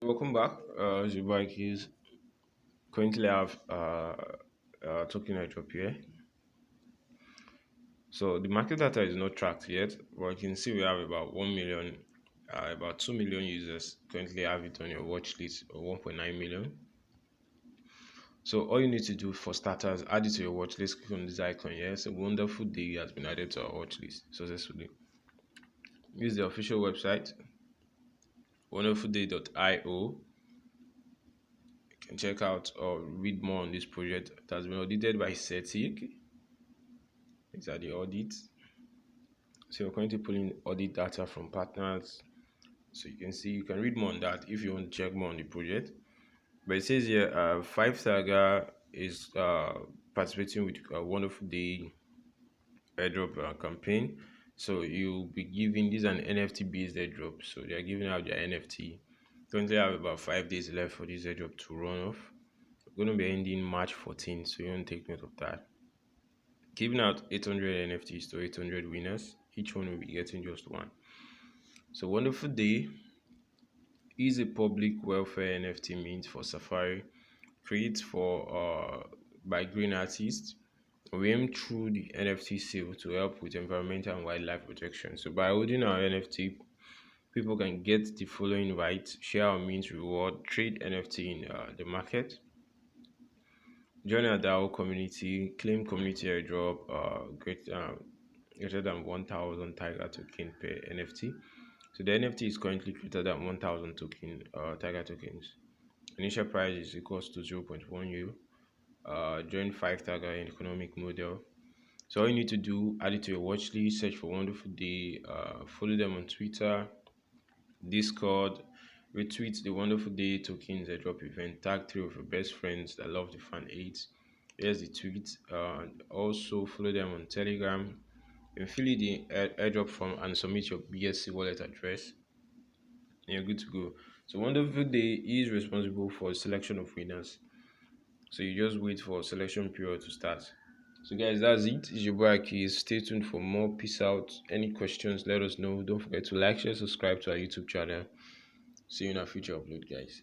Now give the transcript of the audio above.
Welcome back. Zubaik is currently have token airdrop here. So the market data is not tracked yet, but you can see we have about 1 million, about 2 million users currently have it on your watch list, or 1.9 million. So all you need to do for starters, add it to your watch list. Click on this icon here. So Wonderful Day has been added to our watch list successfully. Use the official website, wonderfulday.io. You can check out or read more on this project. It has been audited by CETIC. These are the audits. So you're currently pulling audit data from partners. So you can see, you can read more on that if you want to check more on the project. But it says here, FiveTiger is participating with a Wonderful Day airdrop campaign. So you'll be giving, this an NFT based airdrop. So they are giving out their NFT. Currently have about 5 days left for this airdrop to run off. We're going to be ending March 14th, so you want to take note of that. Giving out 800 NFTs to 800 winners. Each one will be getting just one. So Wonderful Day is a public welfare NFT mint for Safari, created by green artists. We aim through the NFT sale to help with environmental and wildlife protection. So by holding our NFT, people can get the following rights: share our mint reward, trade NFT in the market, join our DAO community, claim community airdrop, greater than 1,000 Tiger token per NFT. So the NFT is currently greater than 1,000 Tiger tokens. Initial price is equals to 0.1 U. Join FiveTiger in economic model. So all you need to do, add it to your watch list, search for Wonderful Day, follow them on Twitter, Discord, retweet the Wonderful Day tokens airdrop event, tag 3 of your best friends that love the fan aids. Here's the tweet. Also follow them on Telegram. You fill in the airdrop form and submit your BSC wallet address, and you're good to go. So Wonderful Day is responsible for selection of winners. So you just wait for selection period to start. So guys, that's it. It's your boy Akahilz. Stay tuned for more. Peace out. Any questions, let us know. Don't forget to like, share, subscribe to our YouTube channel. See you in our future upload, guys.